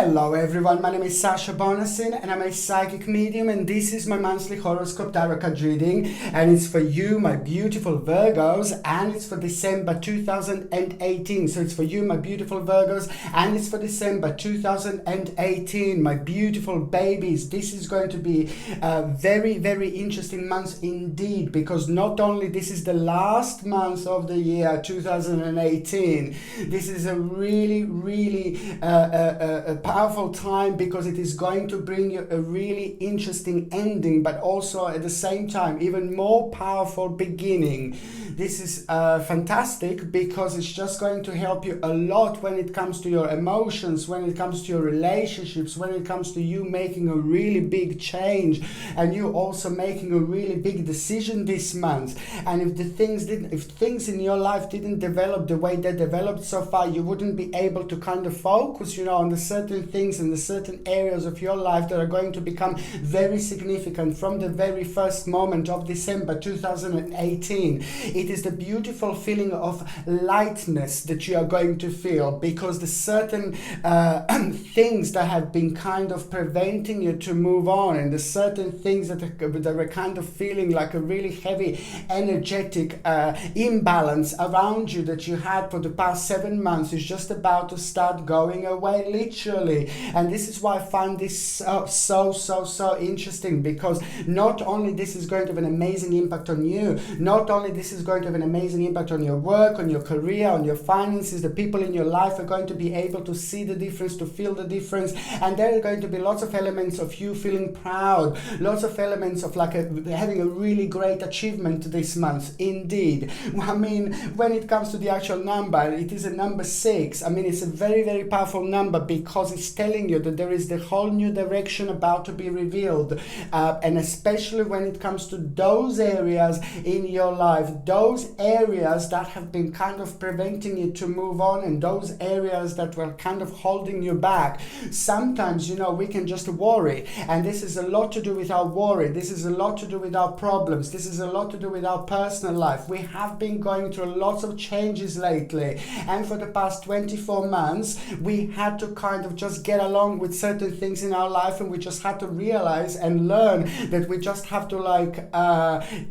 Hello everyone, my name is Sasha Bonasin and I'm a psychic medium, and this is my monthly horoscope tarot card reading, and it's for you, my beautiful Virgos, and it's for December 2018. So it's for you, my beautiful Virgos, and it's for December 2018, my beautiful babies. This is going to be a very, very interesting month indeed, because not only this is the last month of the year 2018, this is a really a powerful time, because it is going to bring you a really interesting ending, but also at the same time even more powerful beginning. This is fantastic, because it's just going to help you a lot when it comes to your emotions, when it comes to your relationships, when it comes to you making a really big change and you also making a really big decision this month. And if things in your life didn't develop the way they developed so far, you wouldn't be able to kind of focus, on the certain things and the certain areas of your life that are going to become very significant from the very first moment of December 2018. It is the beautiful feeling of lightness that you are going to feel, because the certain things that have been kind of preventing you to move on, and the certain things that are kind of feeling like a really heavy energetic imbalance around you that you had for the past 7 months is just about to start going away, literally. And this is why I find this so interesting, because not only this is going to have an amazing impact on you, not only this is going to have an amazing impact on your work, on your career, on your finances. The people in your life are going to be able to see the difference, to feel the difference, and there are going to be lots of elements of you feeling proud, lots of elements of having a really great achievement this month indeed. I mean, when it comes to the actual number, it is a number 6. I mean, it's a very powerful number, because it's telling you that there is the whole new direction about to be revealed, and especially when it comes to those areas in your life, those areas that have been kind of preventing you to move on, and those areas that were kind of holding you back. Sometimes, we can just worry, and this is a lot to do with our worry, this is a lot to do with our problems, this is a lot to do with our personal life. We have been going through lots of changes lately, and for the past 24 months we had to kind of just get along with certain things in our life, and we just had to realize and learn that we just have to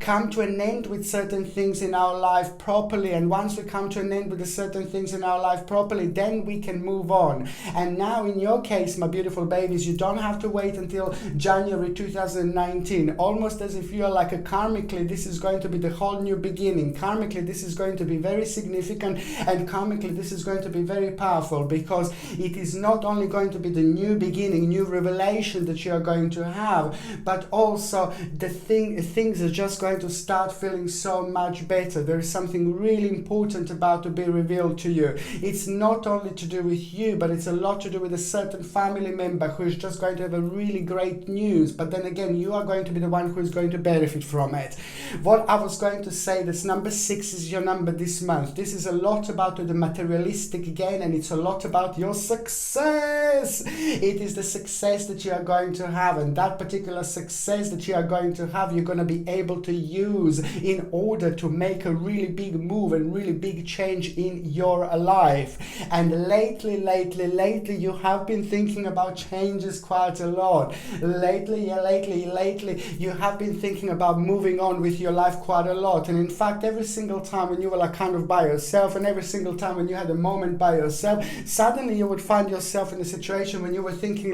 come to an end with certain things in our life properly. And once we come to an end with the certain things in our life properly, then we can move on. And now in your case, my beautiful babies, you don't have to wait until January 2019, almost as if you're karmically, this is going to be the whole new beginning. Karmically, this is going to be very significant, and karmically this is going to be very powerful, because it is not only going to be the new beginning, new revelation that you are going to have, but also things are just going to start feeling so much better. There is something really important about to be revealed to you. It's not only to do with you, but it's a lot to do with a certain family member who is just going to have a really great news, but then again you are going to be the one who is going to benefit from it. What I was going to say, this number 6 is your number this month. This is a lot about the materialistic again, and it's a lot about your success. It is the success that you are going to have, and that particular success that you are going to have, you're going to be able to use in order to make a really big move and really big change in your life. And lately you have been thinking about changes quite a lot. Lately you have been thinking about moving on with your life quite a lot. And in fact, every single time when you were kind of by yourself, and every single time when you had a moment by yourself, suddenly you would find yourself in a situation when you were thinking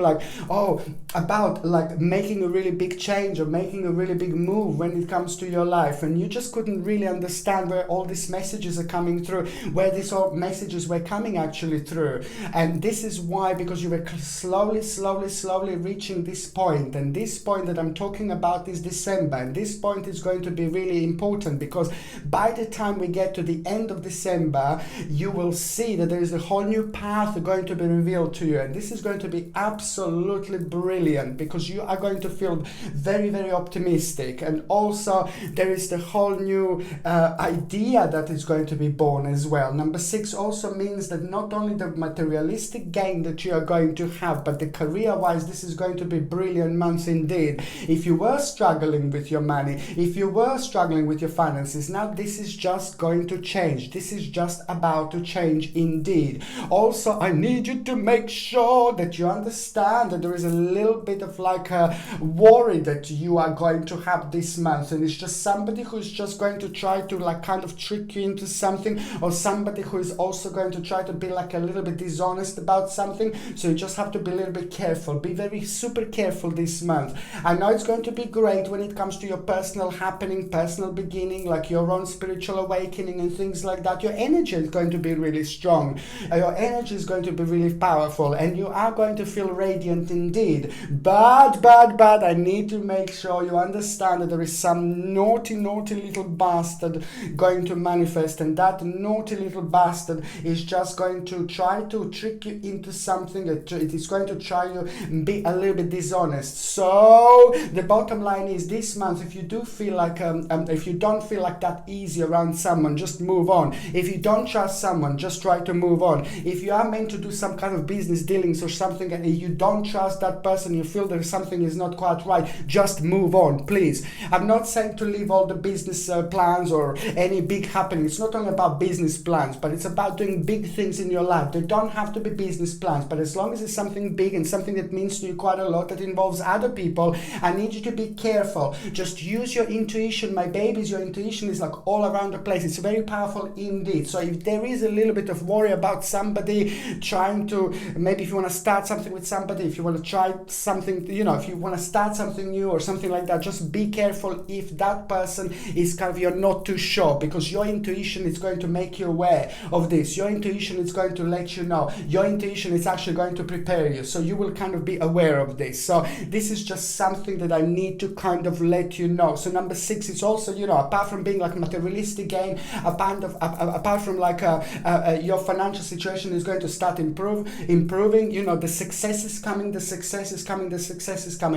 about making a really big change or making a really big move when it comes to your life, and you just couldn't really understand where all these messages are coming through, where these all messages were coming actually through. And this is why, because you were slowly reaching this point, and this point that I'm talking about is December, and this point is going to be really important, because by the time we get to the end of December, you will see that there is a whole new path going to be revealed to you, and this is going to be absolutely brilliant, because you are going to feel very optimistic. And also there is the whole new idea that is going to be born as well. Number 6 also means that not only the materialistic gain that you are going to have, but the career wise, this is going to be brilliant months indeed. If you were struggling with your money, if you were struggling with your finances, now this is just going to change. This is just about to change indeed. Also, I need you to make sure sure that you understand that there is a little bit of like a worry that you are going to have this month, and it's just somebody who's just going to try to like kind of trick you into something, or somebody who is also going to try to be like a little bit dishonest about something. So you just have to be a little bit careful. Be very super careful this month. I know it's going to be great when it comes to your personal happening, personal beginning, like your own spiritual awakening and things like that. Your energy is going to be really strong. Your energy is going to be really powerful, and you are going to feel radiant indeed. But I need to make sure you understand that there is some naughty little bastard going to manifest, and that naughty little bastard is just going to try to trick you into something. It is going to try to be a little bit dishonest. So the bottom line is, this month, if you do feel like if you don't feel like that easy around someone, just move on. If you don't trust someone, just try to move on. If you are meant to do some kind of business dealings or something, and you don't trust that person, you feel that something is not quite right, just move on, please. I'm not saying to leave all the business plans or any big happening. It's not only about business plans, but it's about doing big things in your life. They don't have to be business plans, but as long as it's something big and something that means to you quite a lot, that involves other people, I need you to be careful. Just use your intuition, my babies. Your intuition is like all around the place. It's very powerful indeed. So if there is a little bit of worry about somebody trying to, maybe if you want to start something with somebody, if you want to try something, you know, if you want to start something new or something like that, just be careful if that person is kind of, you're not too sure, because your intuition is going to make you aware of this. Your intuition is going to let you know. Your intuition is actually going to prepare you, so you will kind of be aware of this. So this is just something that I need to kind of let you know. So number 6 is also, you know, apart from being like materialistic gain, apart from like your financial situation is going to start improving, you know, the success is coming,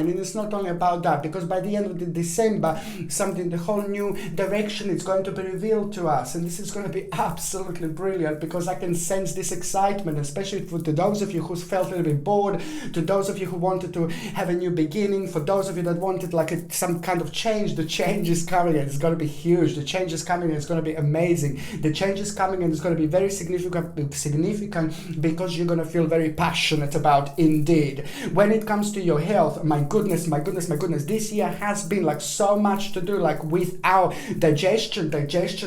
and it's not only about that, because by the end of the December, the whole new direction is going to be revealed to us, and this is going to be absolutely brilliant, because I can sense this excitement, especially to those of you who felt a little bit bored, to those of you who wanted to have a new beginning, for those of you that wanted like some kind of change. The change is coming, and it's going to be huge. The change is coming, and it's going to be amazing. The change is coming, and it's going to be very significant because you're going to feel very passionate about indeed. When it comes to your health, my goodness, this year has been like so much to do like with our digestion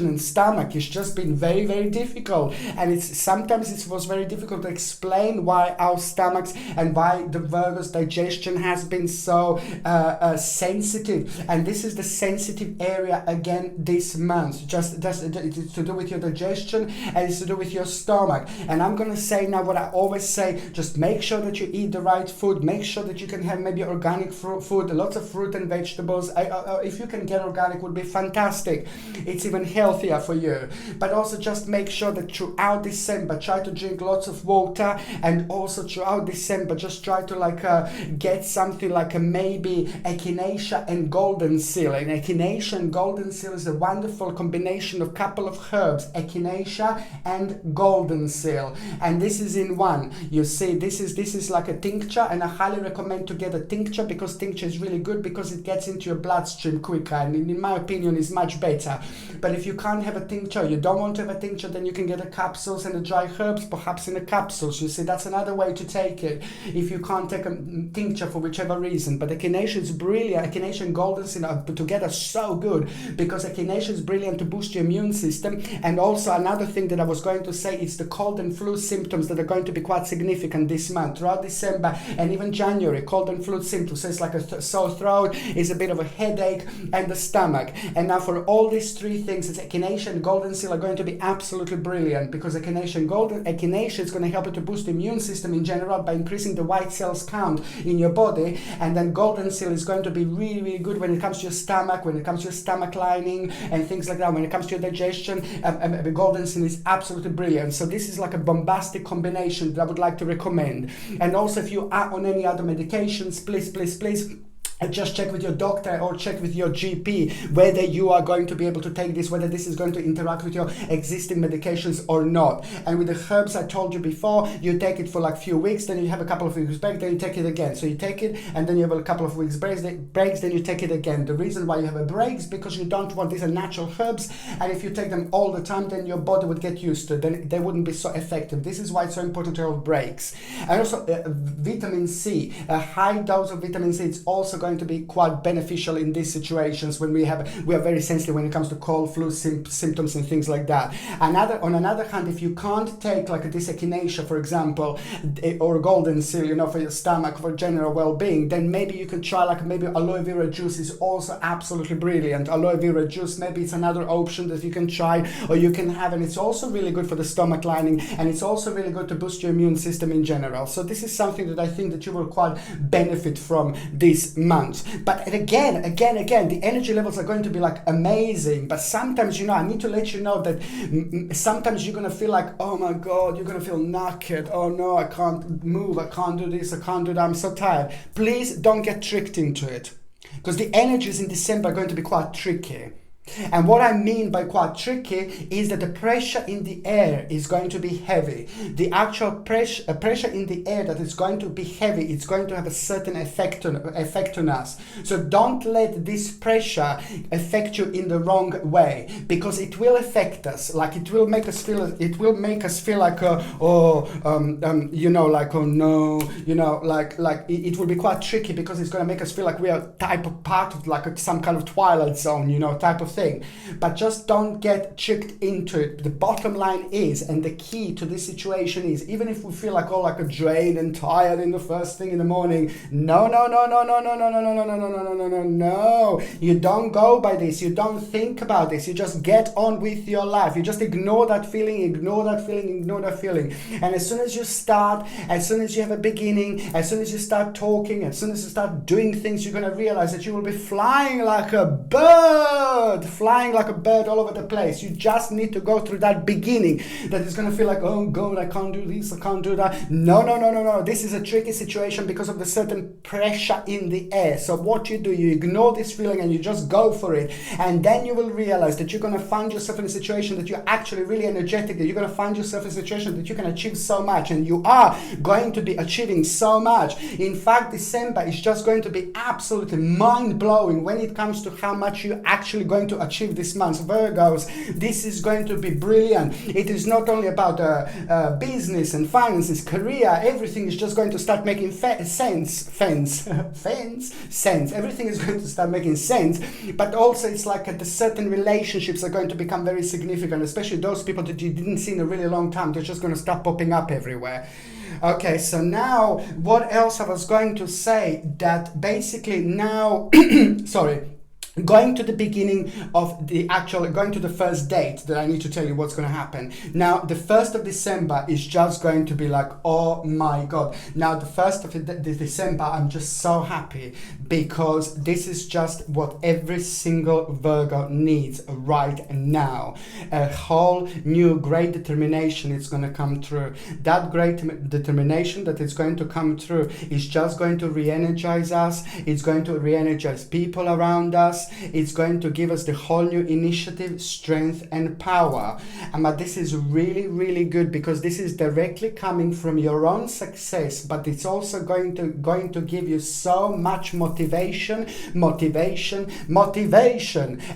and stomach. It's just been very, very difficult, and sometimes it was very difficult to explain why our stomachs and why the Virgo's digestion has been so sensitive. And this is the sensitive area again this month. Just it's to do with your digestion, and it's to do with your stomach. And I'm gonna say now what I always say: just make sure that you eat the right food. Make sure that you can have maybe organic food, lots of fruit and vegetables. If you can get organic, would be fantastic. It's even healthier for you. But also just make sure that throughout December, try to drink lots of water, and also throughout December, just try to like get something like maybe echinacea and golden seal. And echinacea and golden seal is a wonderful combination of couple of herbs, echinacea and golden seal, and this is in one. You see, this is like a tincture, and I highly recommend to get a tincture, because tincture is really good because it gets into your bloodstream quicker, and in my opinion is much better. But if you can't have a tincture, you don't want to have a tincture, then you can get a capsules and the dry herbs, perhaps in the capsules. You see, that's another way to take it if you can't take a tincture for whichever reason. But echinacea is brilliant. Echinacea and golden seal are put together so good, because echinacea is brilliant to boost your immune system. And also another thing that I was going to say is the cold and flu symptoms that are going to be quite significant this month, throughout December and even January. Cold and flu symptoms, so it's like a sore throat, is a bit of a headache, and the stomach. And now for all these three things, it's echinacea and golden seal are going to be absolutely brilliant, because echinacea is going to help you to boost the immune system in general by increasing the white cells count in your body, and then golden seal is going to be really, really good when it comes to your stomach, when it comes to your stomach lining and things like that. When it comes to your digestion, golden seal is absolutely brilliant. So this is like a bombastic combination that I would like to recommend. And also, if you are on any other medications, please just check with your doctor or check with your GP whether you are going to be able to take this, whether this is going to interact with your existing medications or not. And with the herbs, I told you before, you take it for like a few weeks, then you have a couple of weeks break, then you take it again. So you take it and then you have a couple of weeks breaks, then you take it again. The reason why you have a break is because you don't want, these are natural herbs, and if you take them all the time, then your body would get used to it, then they wouldn't be so effective. This is why it's so important to have breaks. And also vitamin C, a high dose of vitamin C, it's also going to be quite beneficial in these situations when we are very sensitive when it comes to cold, flu symptoms and things like that. On another hand, if you can't take like a echinacea, for example, or golden seal, you know, for your stomach, for general well-being, then maybe you can try like maybe aloe vera juice is also absolutely brilliant. Aloe vera juice, maybe it's another option that you can try or you can have, and it's also really good for the stomach lining, and it's also really good to boost your immune system in general. So this is something that I think that you will quite benefit from this month. But again, the energy levels are going to be like amazing. But sometimes, you know, I need to let you know that sometimes you're going to feel like, oh my God, you're going to feel knackered. Oh no, I can't move. I can't do this. I can't do that. I'm so tired. Please don't get tricked into it, because the energies in December are going to be quite tricky. And what I mean by quite tricky is that the pressure in the air is going to be heavy. The actual pressure in the air that is going to be heavy, it's going to have a certain effect on us. So don't let this pressure affect you in the wrong way, because it will affect us. Like it will make us feel like you know, like, oh no, you know, like it will be quite tricky, because it's going to make us feel like we are part of like some kind of twilight zone, you know, type of thing. But just don't get tricked into it. The bottom line is, and the key to this situation is, even if we feel like a drained and tired in the first thing in the morning, no. You don't go by this. You don't think about this. You just get on with your life. You just ignore that feeling. And as soon as you have a beginning, as soon as you start talking, as soon as you start doing things, you're going to realize that you will be flying like a bird all over the place. You just need to go through that beginning that is going to feel like, oh God, I can't do this, I can't do that. No. This is a tricky situation because of the certain pressure in the air. So what you do, you ignore this feeling and you just go for it. And then you will realize that you're going to find yourself in a situation that you're actually really energetic, that you're going to find yourself in a situation that you can achieve so much, and you are going to be achieving so much. In fact, December is just going to be absolutely mind-blowing when it comes to how much you're actually going to achieve this month. Virgos, this is going to be brilliant. It is not only about business and finances, career, everything is just going to start making sense. Everything is going to start making sense, but also it's like the certain relationships are going to become very significant, especially those people that you didn't see in a really long time. They're just going to start popping up everywhere. Okay, so now what else I was going to say, that basically now going to the beginning of going to the first date, that I need to tell you what's going to happen. Now, the 1st of December is just going to be like, oh my God. Now, the 1st of December, I'm just so happy, because this is just what every single Virgo needs right now. A whole new great determination is going to come through. That great determination that is going to come through is just going to re-energize us. It's going to re-energize people around us. It's going to give us the whole new initiative, strength and power. But this is really, really good, because this is directly coming from your own success, but it's also going to give you so much motivation.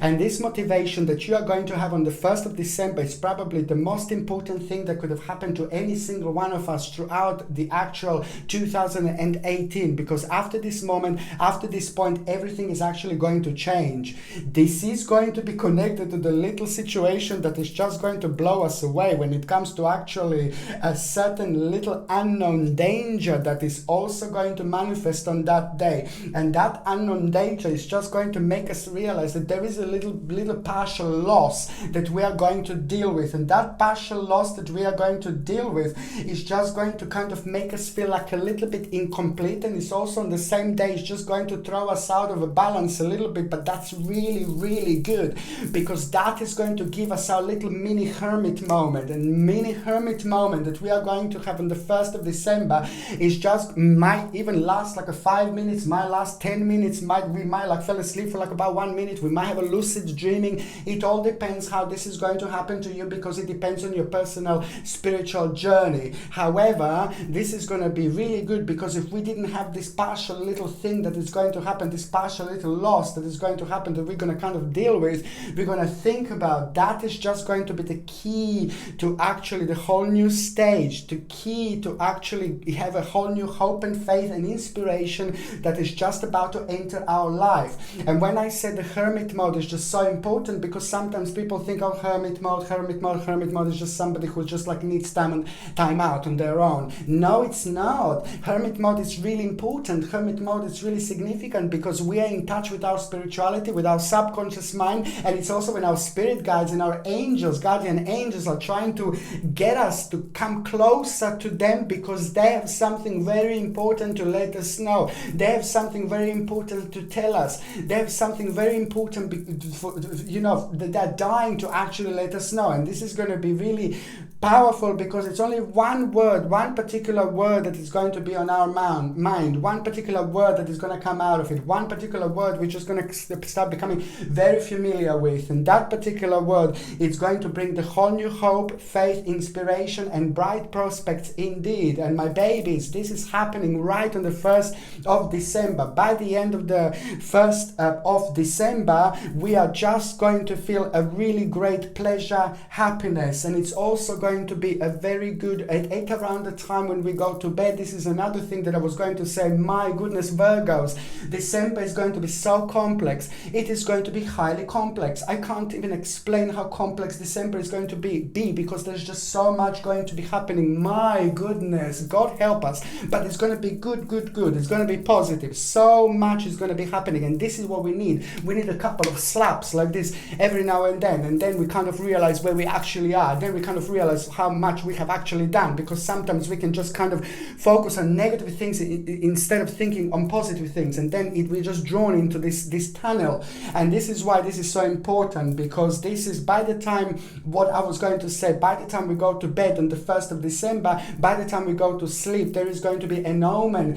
And this motivation that you are going to have on the 1st of December is probably the most important thing that could have happened to any single one of us throughout the actual 2018, because after this moment, after this point, everything is actually going to change. This is going to be connected to the little situation that is just going to blow us away when it comes to actually a certain little unknown danger that is also going to manifest on that day. And that unknown danger is just going to make us realize that there is a little partial loss that we are going to deal with. And that partial loss that we are going to deal with is just going to kind of make us feel like a little bit incomplete. And it's also on the same day, it's just going to throw us out of a balance a little bit. But that's really, really good, because that is going to give us our little mini hermit moment. And mini hermit moment that we are going to have on the 1st of December is just, might even last like a 5 minutes, might last 10 minutes, we might like fell asleep for like about 1 minute, we might have a lucid dreaming. It all depends how this is going to happen to you, because it depends on your personal spiritual journey. However, this is going to be really good, because if we didn't have this partial little thing that is going to happen, this partial little loss that is going to happen, that we're going to kind of deal with, we're going to think about, that is just going to be the key to actually the whole new stage, the key to actually have a whole new hope and faith and inspiration that is just about to enter our life. And when I said the hermit mode is just so important, because sometimes people think, oh, hermit mode is just somebody who just like needs time out on their own. No, it's not. Hermit mode is really important. Hermit mode is really significant, because we are in touch with our spirituality, with our subconscious mind, and it's also when our spirit guides and our angels, guardian angels, are trying to get us to come closer to them, because they have something very important to let us know. They have something very important to tell us. They have something very important, for, they're dying to actually let us know. And this is going to be really powerful, because it's only one word, one particular word that is going to be on our mind, one particular word that is going to come out of it, one particular word we're just going to start becoming very familiar with. And that particular word is going to bring the whole new hope, faith, inspiration, and bright prospects indeed. And my babies, this is happening right on the 1st of December. By the end of the 1st of December, we are just going to feel a really great pleasure, happiness. And it's also going to be a very good, at around the time when we go to bed. This is another thing that I was going to say. My goodness, Virgos, December is going to be so complex. It is going to be highly complex. I can't even explain how complex December is going to be, because there's just so much going to be happening. My goodness, God help us. But it's going to be good. It's going to be positive. So much is going to be happening, and this is what we need. We need a couple of slaps like this every now and then we kind of realize where we actually are. Then we kind of realize how much we have actually done, because sometimes we can just kind of focus on negative things instead of thinking on positive things, and then we're just drawn into this tunnel. And this is why this is so important, because this is, by the time, what I was going to say, by the time we go to bed on the 1st of December, by the time we go to sleep, there is going to be an omen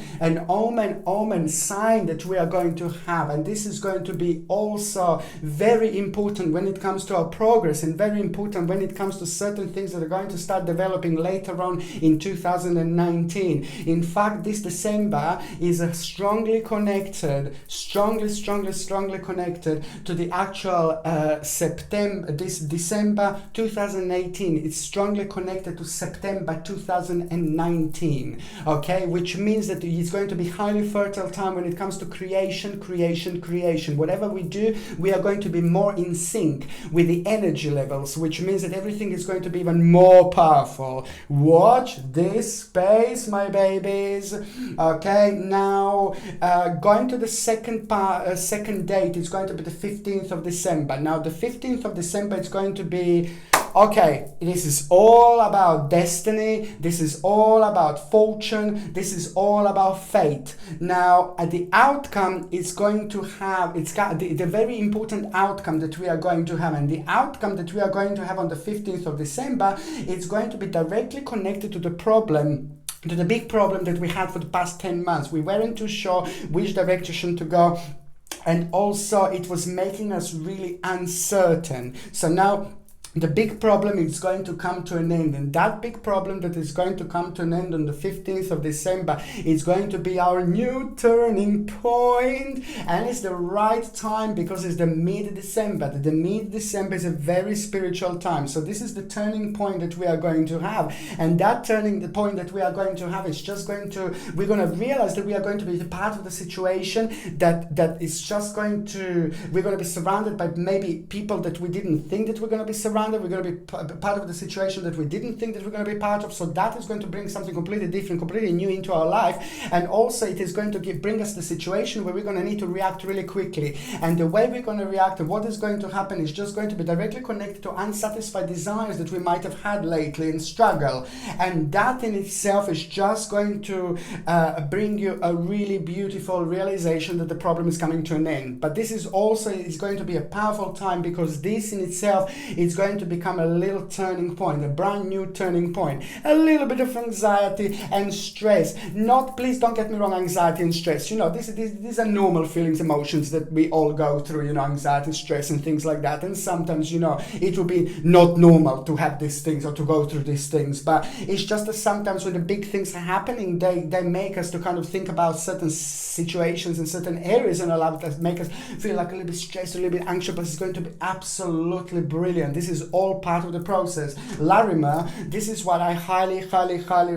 sign that we are going to have. And this is going to be also very important when it comes to our progress, and very important when it comes to certain things that are going to start developing later on in 2019. In fact, this December is strongly connected to the actual September, this December 2018. It's strongly connected to September 2019, okay, which means that it's going to be highly fertile time when it comes to creation. Whatever we do, we are going to be more in sync with the energy levels, which means that everything is going to be even more powerful. Watch this space, my babies. Okay, now going to the second date is going to be the 15th of December. Now the 15th of December is going to be, okay, this is all about destiny. This is all about fortune. This is all about fate. Now, the outcome is going to have, it's got the very important outcome that we are going to have. And the outcome that we are going to have on the 15th of December, it's going to be directly connected to the problem, to the big problem that we had for the past 10 months. We weren't too sure which direction to go. And also it was making us really uncertain. So now, the big problem is going to come to an end, and that big problem that is going to come to an end on the 15th of December is going to be our new turning point. And it's the right time, because it's the mid-December. The mid-December is a very spiritual time. So this is the turning point that we are going to have. And that turning point that we are going to have is just going to, we're going to realize that we are going to be the part of the situation that is just going to, we're going to be surrounded by maybe people that we didn't think that we're going to be surrounded reminder, we're going to be part of the situation that we didn't think that we're going to be part of. So that is going to bring something completely different, completely new into our life. And also it is going to bring us the situation where we're going to need to react really quickly. And the way we're going to react and what is going to happen is just going to be directly connected to unsatisfied desires that we might have had lately and struggle. And that in itself is just going to bring you a really beautiful realization that the problem is coming to an end. But this is also is going to be a powerful time, because this in itself is going to become a little turning point, a brand new turning point. A little bit of anxiety and stress. Please don't get me wrong, anxiety and stress. You know, these are normal feelings, emotions that we all go through, you know, anxiety, stress and things like that. And sometimes, you know, it will be not normal to have these things or to go through these things. But it's just that sometimes when the big things are happening, they make us to kind of think about certain situations and certain areas in our life that make us feel like a little bit stressed, a little bit anxious, but it's going to be absolutely brilliant. This is all part of the process. Larima, this is what I highly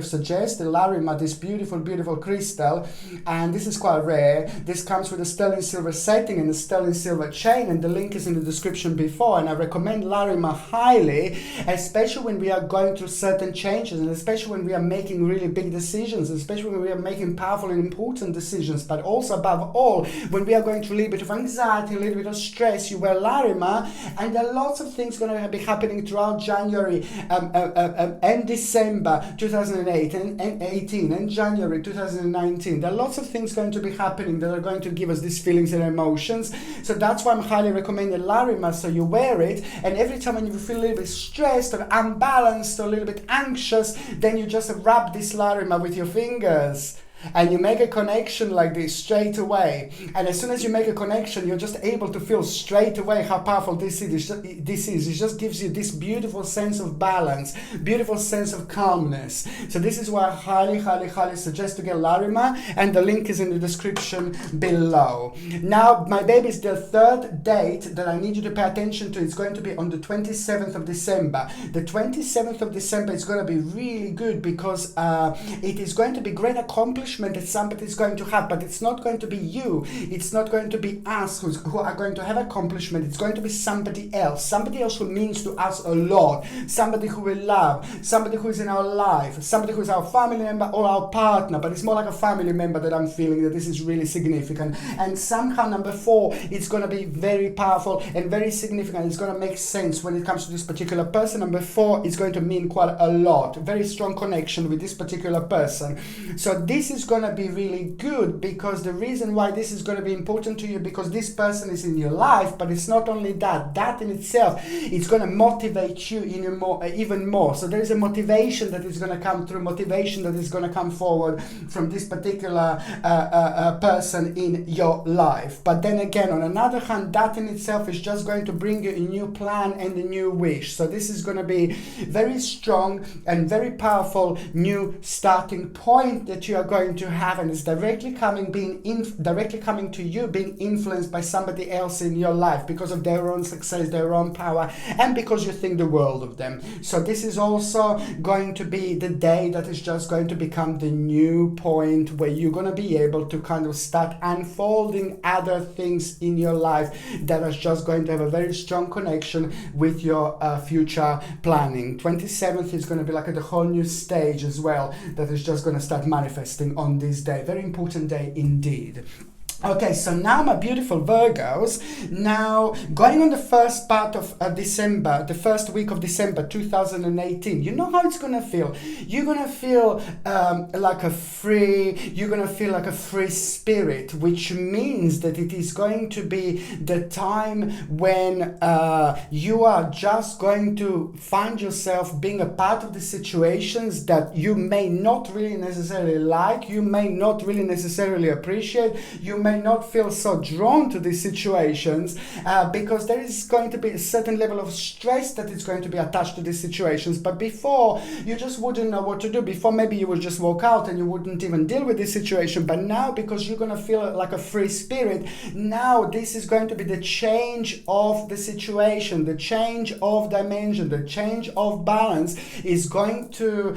suggest. The Larima, this beautiful crystal, and this is quite rare. This comes with a sterling silver setting and a sterling silver chain, and the link is in the description before. And I recommend Larima highly, especially when we are going through certain changes, and especially when we are making really big decisions, especially when we are making powerful and important decisions, but also above all when we are going through a little bit of anxiety, a little bit of stress. You wear Larima, and there are lots of things going to be happening throughout January and December 2018 and January 2019. There are lots of things going to be happening that are going to give us these feelings and emotions. So that's why I'm highly recommending Larima. So you wear it, and every time when you feel a little bit stressed or unbalanced or a little bit anxious, then you just rub this Larima with your fingers. And you make a connection like this straight away. And as soon as you make a connection, you're just able to feel straight away how powerful this is. It just gives you this beautiful sense of balance, beautiful sense of calmness. So this is why I highly suggest to get Larima, and the link is in the description below. Now, my babies, the third date that I need you to pay attention to is going to be on the 27th of December. The 27th of December is going to be really good, because it is going to be great accomplishment that somebody is going to have, but it's not going to be you, it's not going to be us who are going to have accomplishment. It's going to be somebody else who means to us a lot, somebody who we love, somebody who is in our life, somebody who is our family member or our partner, but it's more like a family member that I'm feeling that this is really significant. And somehow number 4, it's going to be very powerful and very significant. It's going to make sense when it comes to this particular person. Number 4 is going to mean quite a lot, very strong connection with this particular person. So this is going to be really good, because the reason why this is going to be important to you, because this person is in your life. But it's not only that in itself, it's going to motivate you even more. So there is a motivation that is going to come through, motivation that is going to come forward from this particular person in your life. But then again, on another hand, that in itself is just going to bring you a new plan and a new wish. So this is going to be very strong and very powerful new starting point that you are going to have, and it's directly coming to you, being influenced by somebody else in your life because of their own success, their own power, and because you think the world of them. So this is also going to be the day that is just going to become the new point where you're going to be able to kind of start unfolding other things in your life that are just going to have a very strong connection with your future planning. 27th is going to be like a whole new stage as well that is just going to start manifesting on this day. Very important day indeed. Okay, so now my beautiful Virgos, now going on the first part of December, the first week of December 2018, you know how it's going to feel. You're going to feel like a free spirit, which means that it is going to be the time when you are just going to find yourself being a part of the situations that you may not really necessarily like, you may not really necessarily appreciate, you may not feel so drawn to these situations because there is going to be a certain level of stress that is going to be attached to these situations. But before, you just wouldn't know what to do. Before, maybe you would just walk out and you wouldn't even deal with this situation. But now, because you're going to feel like a free spirit, now this is going to be the change of the situation, the change of dimension, the change of balance is going to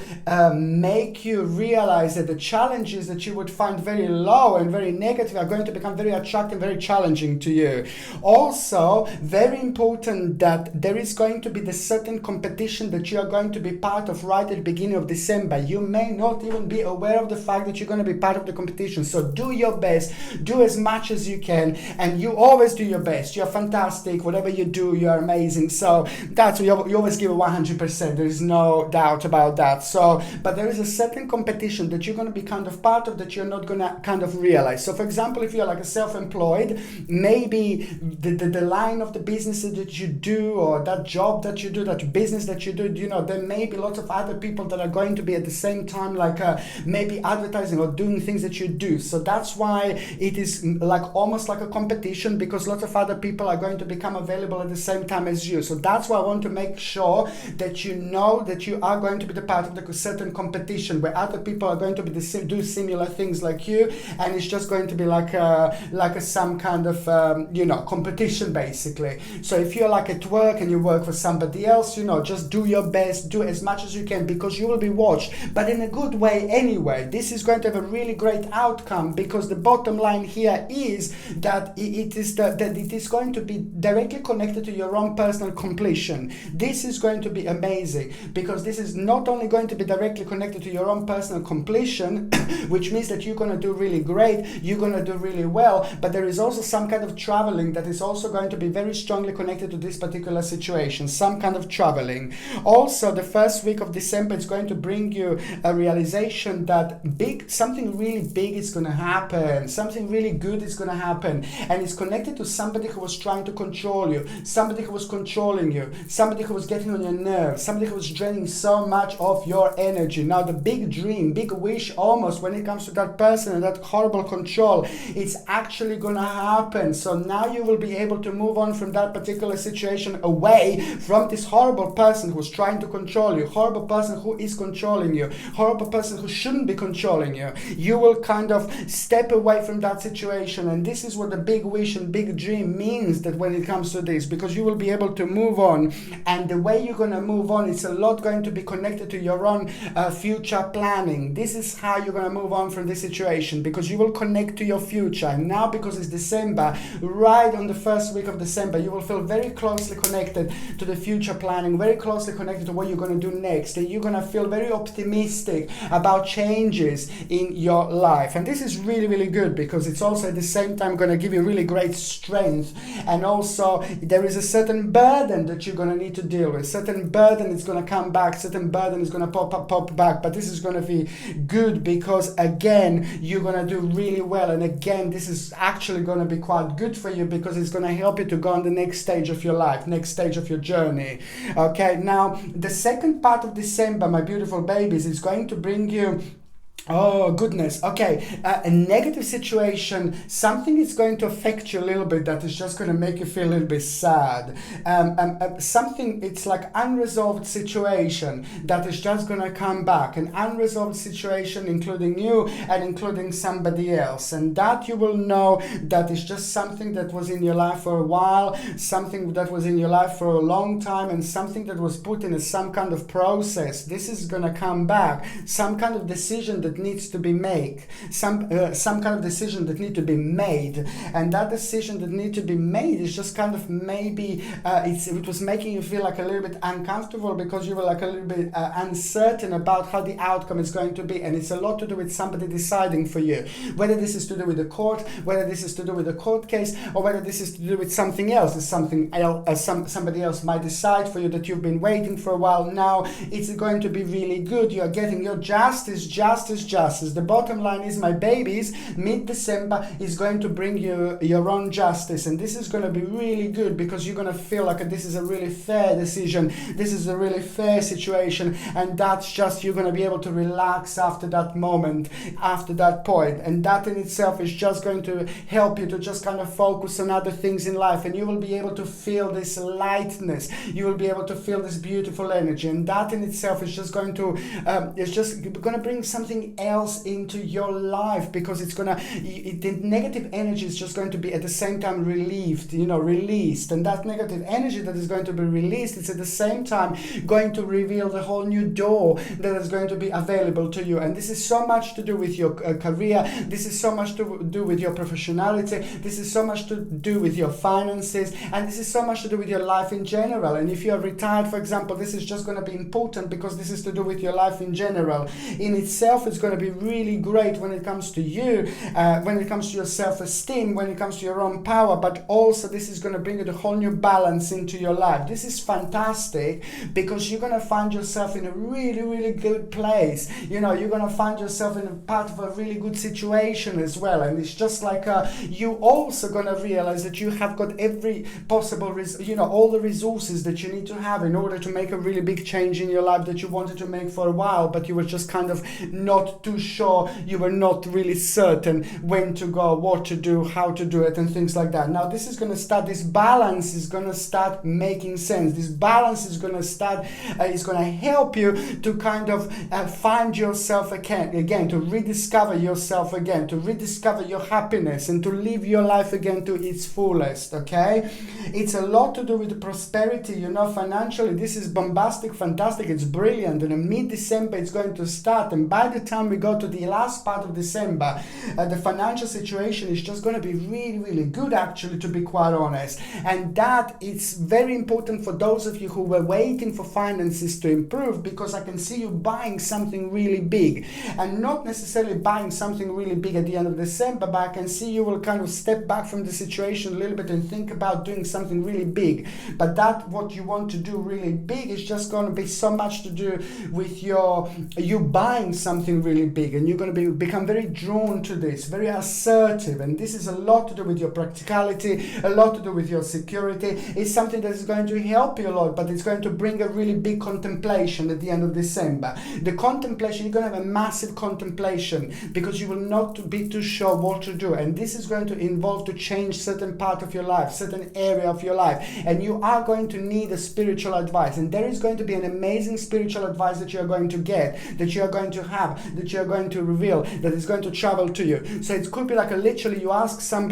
make you realize that the challenges that you would find very low and very negative are going going to become very attractive, very challenging to you. Also, very important that there is going to be the certain competition that you are going to be part of right at the beginning of December. You may not even be aware of the fact that you're going to be part of the competition. So do your best, do as much as you can, and you always do your best. You're fantastic. Whatever you do, you're amazing. So that's you always give it 100%. There is no doubt about that. So, but there is a certain competition that you're going to be kind of part of that you're not going to kind of realize. So for example, if you're like a self-employed, maybe the line of the business that you do, or that job that you do, that business that you do, you know, there may be lots of other people that are going to be at the same time, like maybe advertising or doing things that you do. So that's why it is like almost like a competition, because lots of other people are going to become available at the same time as you. So that's why I want to make sure that you know that you are going to be the part of the certain competition where other people are going to be do similar things like you, and it's just going to be like some kind of you know, competition basically. So if you're like at work and you work for somebody else, you know, just do your best, do as much as you can, because you will be watched, but in a good way anyway. This is going to have a really great outcome, because the bottom line here is that it is going to be directly connected to your own personal completion. This is going to be amazing, because this is not only going to be directly connected to your own personal completion, which means that you're going to do really great, you're going to do really well, but there is also some kind of traveling that is also going to be very strongly connected to this particular situation, some kind of traveling. Also, the first week of December is going to bring you a realization that something really big is going to happen, something really good is going to happen, and it's connected to somebody who was trying to control you, somebody who was controlling you, somebody who was getting on your nerves, somebody who was draining so much of your energy. Now the big dream, big wish almost, when it comes to that person and that horrible control, it's actually going to happen. So now you will be able to move on from that particular situation, away from this horrible person who's trying to control you, horrible person who is controlling you, horrible person who shouldn't be controlling you. You will kind of step away from that situation, and this is what the big wish and big dream means, that when it comes to this, because you will be able to move on, and the way you're going to move on, it's a lot going to be connected to your own future planning. This is how you're going to move on from this situation, because you will connect to your future. And now, because it's December, right on the first week of December, you will feel very closely connected to the future planning, very closely connected to what you're going to do next, and you're going to feel very optimistic about changes in your life. And this is really, really good, because it's also at the same time going to give you really great strength. And also there is a certain burden that you're going to need to deal with, certain burden is going to come back, certain burden is going to pop back, but this is going to be good, because again, you're going to do really well. And again, this is actually going to be quite good for you, because it's going to help you to go on the next stage of your life, next stage of your journey. Okay, now the second part of December, my beautiful babies, is going to bring you, oh goodness, okay, a negative situation, something is going to affect you a little bit, that is just going to make you feel a little bit sad. Something, it's like unresolved situation that is just going to come back, an unresolved situation including you and including somebody else, and that you will know that is just something that was in your life for a while, something that was in your life for a long time, and something that was put in some kind of process. This is going to come back, some kind of decision that needs to be made, some kind of decision that need to be made, and that decision that need to be made is just kind of maybe it was making you feel like a little bit uncomfortable, because you were like a little bit uncertain about how the outcome is going to be, and it's a lot to do with somebody deciding for you, whether this is to do with the court, whether this is to do with a court case, or whether this is to do with something else. Somebody else might decide for you that you've been waiting for a while. Now it's going to be really good. You are getting your justice. The bottom line is, my babies, mid-December is going to bring you your own justice, and this is going to be really good, because you're going to feel like this is a really fair decision, this is a really fair situation, and that's just, you're going to be able to relax after that moment, after that point, and that in itself is just going to help you to just kind of focus on other things in life, and you will be able to feel this lightness, you will be able to feel this beautiful energy, and that in itself is just going to bring something somebody else into your life, because it's gonna, the negative energy is just going to be at the same time relieved, released. And that negative energy that is going to be released, it's at the same time going to reveal the whole new door that is going to be available to you. And this is so much to do with your career. This is so much to do with your professionality. This is so much to do with your finances. And this is so much to do with your life in general. And if you are retired, for example, this is just going to be important, because this is to do with your life in general. In itself, it's going to be really great when it comes to you, when it comes to your self-esteem, when it comes to your own power, but also this is going to bring you the whole new balance into your life. This is fantastic, because you're going to find yourself in a really, really good place. You're going to find yourself in a part of a really good situation as well. And it's just like you also going to realize that you have got every possible, all the resources that you need to have in order to make a really big change in your life that you wanted to make for a while, but you were just kind of not too sure. You were not really certain when to go, what to do, how to do it, and things like that. Now this is going to start, this balance is going to start making sense. This balance is going to start, is going to help you to kind of find yourself again, to rediscover yourself again, to rediscover your happiness, and to live your life again to its fullest, okay? It's a lot to do with the prosperity, financially. This is bombastic, fantastic, it's brilliant. And in mid-December it's going to start, and by the time we go to the last part of December, the financial situation is just going to be really, really good, actually, to be quite honest. And that it's very important for those of you who were waiting for finances to improve, because I can see you buying something really big, and not necessarily buying something really big at the end of December, but I can see you will kind of step back from the situation a little bit and think about doing something really big. But that what you want to do really big is just going to be so much to do with you buying something really big, and you're going to become very drawn to this, very assertive. And this is a lot to do with your practicality, a lot to do with your security. It's something that is going to help you a lot, but it's going to bring a really big contemplation at the end of December. The contemplation, you're going to have a massive contemplation, because you will not be too sure what to do, and this is going to involve to change certain part of your life, certain area of your life, and you are going to need a spiritual advice. And there is going to be an amazing spiritual advice that you are going to get, that you are going to have, that you are going to reveal, that is going to travel to you. So it could be like literally you ask somebody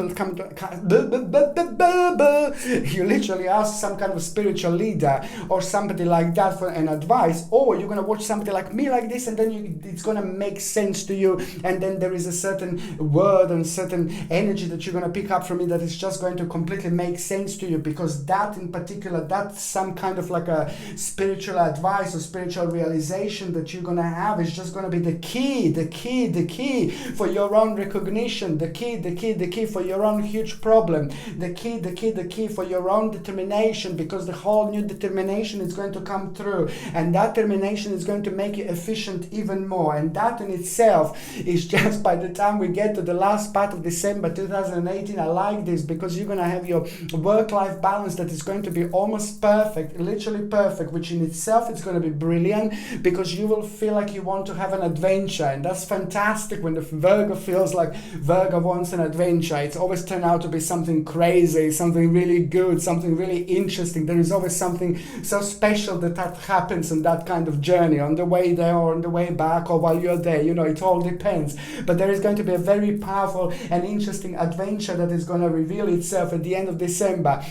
you literally ask some kind of spiritual leader or somebody like that for an advice, or you're going to watch somebody like me like this, and then it's going to make sense to you, and then there is a certain word and certain energy that you're going to pick up from it that is just going to completely make sense to you, because that in particular, that's some kind of like a spiritual advice or spiritual realization that you're going to have, is just going to be the key for your own recognition, the key for your own huge problem, the key for your own determination, because the whole new determination is going to come through, and that determination is going to make you efficient even more. And that in itself is just, by the time we get to the last part of December 2018, I like this, because you're going to have your work-life balance that is going to be almost perfect, literally perfect, which in itself is going to be brilliant, because you will feel like you want to have an adventure. And that's fantastic when the Virgo feels like Virgo wants an adventure. It's always turned out to be something crazy, something really good, something really interesting. There is always something so special that happens on that kind of journey, on the way there or on the way back, or while you're there. It all depends. But there is going to be a very powerful and interesting adventure that is going to reveal itself at the end of December.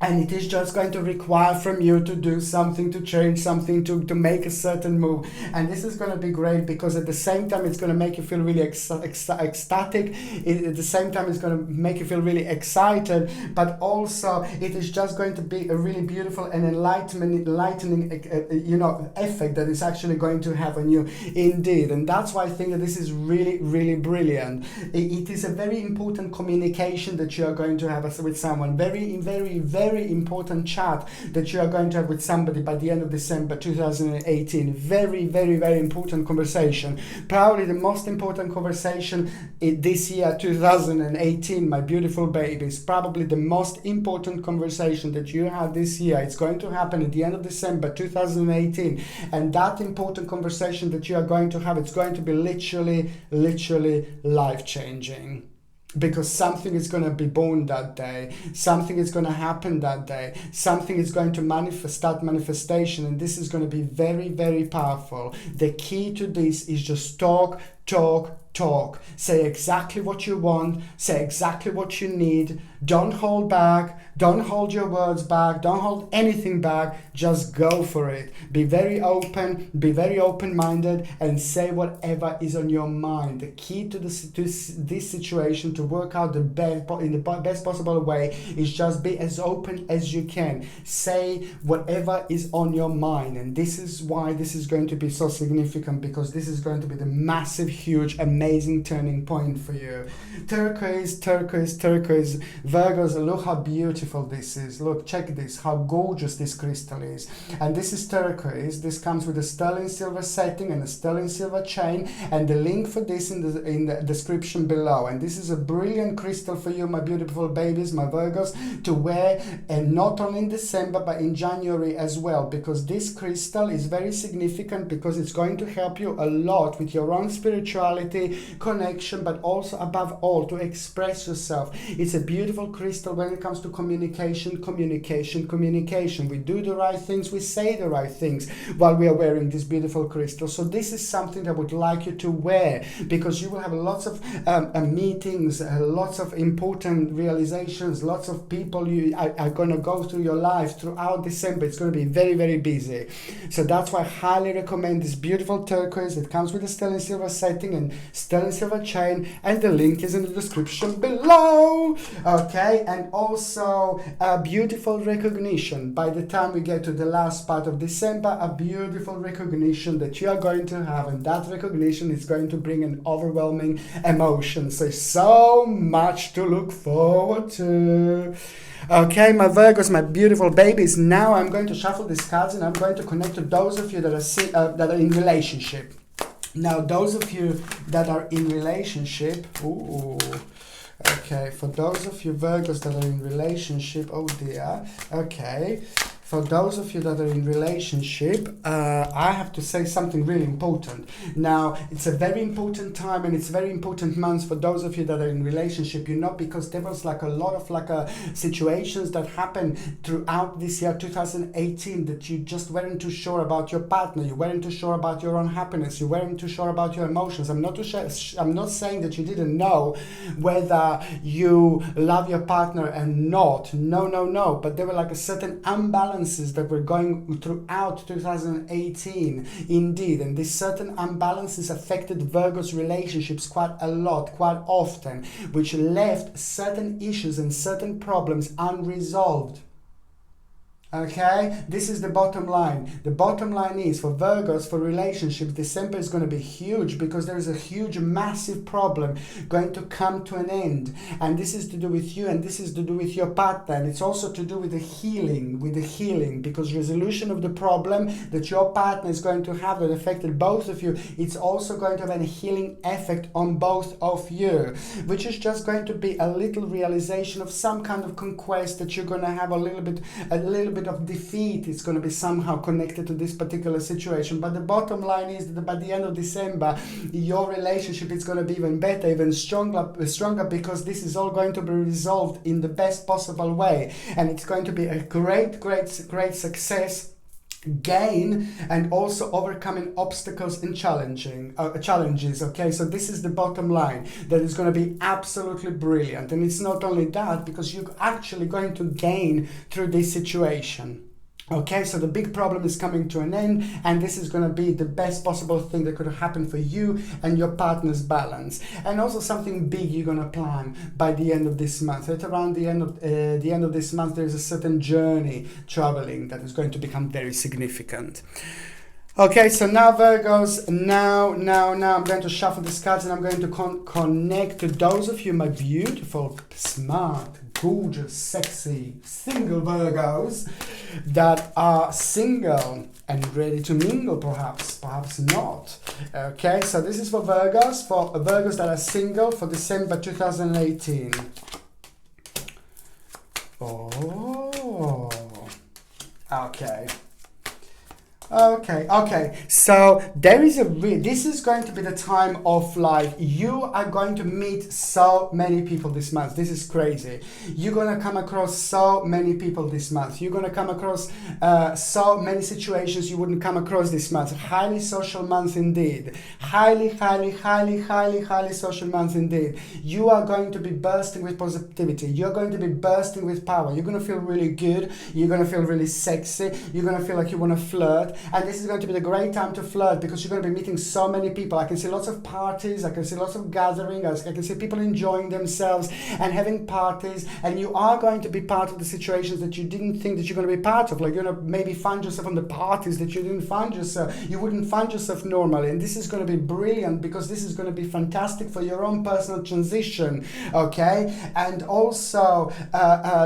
And it is just going to require from you to do something, to change something, to make a certain move. And this is going to be great, because at the same time it's going to make you feel really ecstatic. At the same time it's going to make you feel really excited. But also it is just going to be a really beautiful and enlightening effect that is actually going to have on you indeed. And that's why I think that this is really, really brilliant. It is a very important communication that you are going to have with someone. Very, very, very important chat that you are going to have with somebody by the end of December 2018. Very, very, very important conversation. Probably the most important conversation this year, 2018, my beautiful babies. Probably the most important conversation that you have this year. It's going to happen at the end of December 2018. And that important conversation that you are going to have, it's going to be literally life-changing. Because something is going to be born that day, something is going to happen that day, something is going to start manifestation, and this is going to be very, very powerful. The key to this is just talk talk, talk. Say exactly what you want, say exactly what you need. Don't hold back, don't hold your words back, don't hold anything back, just go for it. Be very open, be very open-minded, and say whatever is on your mind. The key to this situation, to work out the best in the best possible way, is just be as open as you can. Say whatever is on your mind, and this is why this is going to be so significant, because this is going to be the massive, huge, amazing turning point for you. Turquoise, turquoise, turquoise. Virgos, look how beautiful this is. Look, check this, how gorgeous this crystal is. And this is turquoise. This comes with a sterling silver setting and a sterling silver chain, and the link for this in the description below. And this is a brilliant crystal for you, my beautiful babies, my Virgos, to wear, and not only in December but in January as well, because this crystal is very significant, because it's going to help you a lot with your own spirituality, connection, but also above all to express yourself. It's a beautiful crystal when it comes to communication, communication, communication. We do the right things, we say the right things while we are wearing this beautiful crystal. So this is something that I would like you to wear, because you will have lots of meetings, lots of important realizations, lots of people are going to go through your life throughout December. It's going to be very, very busy. So that's why I highly recommend this beautiful turquoise. It comes with a sterling silver setting and sterling silver chain, and the link is in the description below. Okay, and also a beautiful recognition by the time we get to the last part of December, a beautiful recognition that you are going to have, and that recognition is going to bring an overwhelming emotion. So much to look forward to. Okay, my Virgos, my beautiful babies, now I'm going to shuffle these cards and I'm going to connect to those of you that are in relationship. Now, those of you that are in relationship, okay, for those of you Virgos that are in relationship, oh dear, okay, for those of you that are in relationship, I have to say something really important. Now, it's a very important time, and it's a very important month for those of you that are in relationship, you know, because there was like a lot of situations that happened throughout this year, 2018, that you just weren't too sure about your partner, you weren't too sure about your own happiness, you weren't too sure about your emotions. I'm not saying that you didn't know whether you love your partner and not. No. But there were like a certain imbalance that were going throughout 2018 indeed, and these certain imbalances affected Virgo's relationships quite a lot, quite often, which left certain issues and certain problems unresolved. Okay, this is the bottom line. The bottom line is, for Virgos, for relationships, December is going to be huge, because there is a huge, massive problem going to come to an end. And this is to do with you, and this is to do with your partner. And it's also to do with the healing, because resolution of the problem that your partner is going to have that affected both of you, it's also going to have a healing effect on both of you, which is just going to be a little realization of some kind of conquest, that you're going to have a little bit of defeat. It's going to be somehow connected to this particular situation. But the bottom line is that by the end of December, your relationship is going to be even better, even stronger, because this is all going to be resolved in the best possible way. And it's going to be a great success, gain, and also overcoming obstacles and challenges. Okay, so this is the bottom line, that is going to be absolutely brilliant. And it's not only that, because you're actually going to gain through this situation. Okay, so the big problem is coming to an end, and this is going to be the best possible thing that could happen for you and your partner's balance. And also something big you're going to plan by the end of this month. At around the end of this month, there is a certain journey traveling that is going to become very significant. Okay, so now Virgos, now I'm going to shuffle these cards, and I'm going to connect to those of you, my beautiful, smart, gorgeous, sexy, single Virgos that are single and ready to mingle, perhaps not. Okay, so this is for Virgos that are single for December 2018. Oh, okay. Okay. So there is this is going to be the time of life. You are going to meet so many people this month. This is crazy. You're going to come across so many people this month. You're going to come across so many situations you wouldn't come across this month. Highly social month indeed. Highly social month indeed. You are going to be bursting with positivity. You're going to be bursting with power. You're going to feel really good. You're going to feel really sexy. You're going to feel like you want to flirt. And this is going to be the great time to flirt because you're going to be meeting so many people. I can see lots of parties. I can see lots of gathering. I can see people enjoying themselves and having parties. And you are going to be part of the situations that you didn't think that you're going to be part of. Like you're going to maybe find yourself on the parties that you didn't find yourself. You wouldn't find yourself normally. And this is going to be brilliant because this is going to be fantastic for your own personal transition. Okay. And also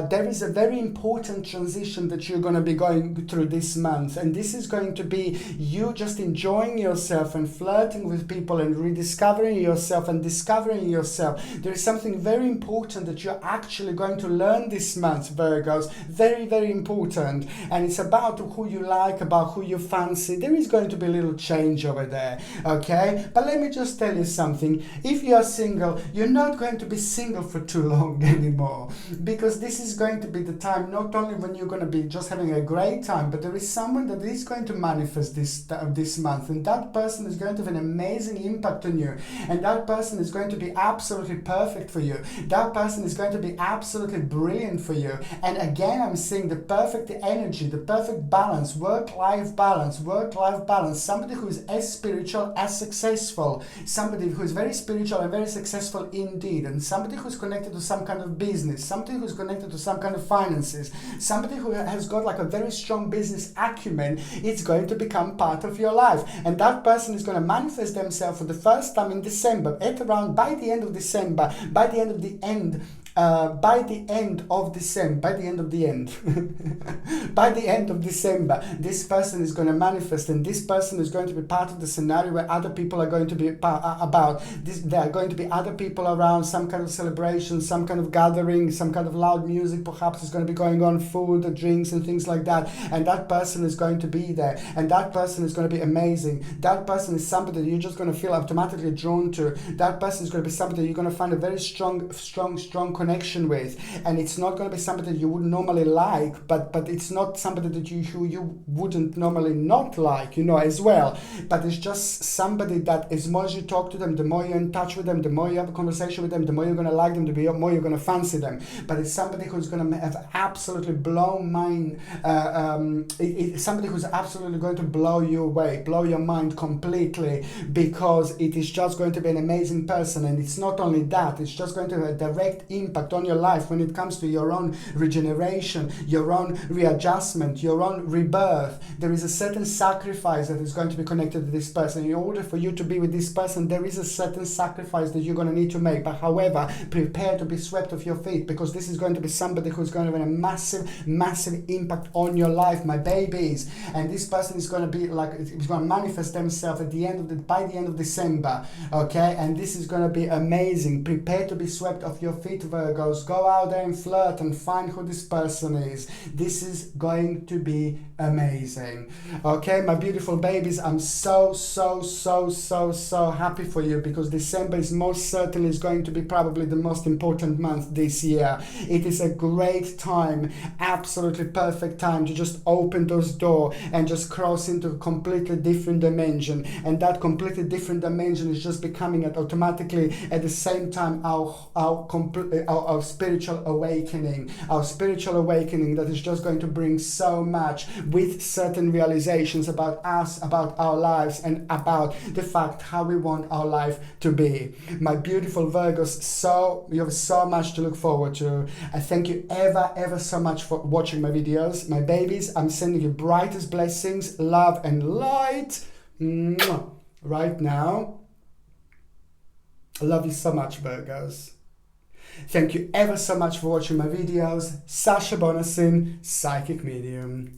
there is a very important transition that you're going to be going through this month. And this is going to be you just enjoying yourself and flirting with people and rediscovering yourself and discovering yourself. There is something very important that you're actually going to learn this month, Virgos. Very important. And it's about who you like, about who you fancy. There is going to be a little change over there. Okay? But let me just tell you something. If you are single, you're not going to be single for too long anymore. Because this is going to be the time not only when you're going to be just having a great time, but there is someone that is going to manifest this month, and that person is going to have an amazing impact on you, and that person is going to be absolutely perfect for you. That person is going to be absolutely brilliant for you. And again, I'm seeing the perfect energy, the perfect balance, work-life balance, somebody who is as spiritual as successful, somebody who is very spiritual and very successful indeed, and somebody who's connected to some kind of business, somebody who's connected to some kind of finances, somebody who has got like a very strong business acumen. It's going to become part of your life, and that person is going to manifest themselves for the first time in December, by the end of December, by the end of the end of December, this person is going to manifest, and this person is going to be part of the scenario where other people are going to be about. There are going to be other people around, some kind of celebration, some kind of gathering, some kind of loud music perhaps is going to be going on, food, drinks and things like that, and that person is going to be there, and that person is going to be amazing. That person is somebody that you're just going to feel automatically drawn to. That person is going to be somebody that you're going to find a very strong connection with, and it's not going to be somebody that you would normally like, but it's not somebody that you wouldn't normally not like, as well, but it's just somebody that as more as you talk to them, the more you're in touch with them, the more you have a conversation with them, the more you're going to like them, the more you're going to fancy them. But it's somebody who's going to have absolutely blown mind, somebody who's absolutely going to blow you away, blow your mind completely, because it is just going to be an amazing person. And it's not only that, it's just going to have a direct impact on your life when it comes to your own regeneration, your own readjustment, your own rebirth. There is a certain sacrifice that is going to be connected to this person. In order for you to be with this person, there is a certain sacrifice that you're going to need to make. But however, prepare to be swept off your feet, because this is going to be somebody who's going to have a massive impact on your life, my babies. And this person is going to be like, it's going to manifest themselves by the end of December. Okay, and this is going to be amazing. Prepare to be swept off your feet, Virgos. Go out there and flirt and find who this person is. This is going to be amazing. Okay, my beautiful babies, I'm so happy for you, because December is most certainly going to be probably the most important month this year. It is a great time, absolutely perfect time to just open those doors and just cross into a completely different dimension. And that completely different dimension is just becoming automatically at the same time our spiritual awakening that is just going to bring so much, with certain realizations about us, about our lives, and about the fact how we want our life to be. My beautiful Virgos, you have so much to look forward to. I thank you ever so much for watching my videos. My babies, I'm sending you brightest blessings, love and light right now. I love you so much, Virgos. Thank you ever so much for watching my videos. Sasha Bonasin, Psychic Medium.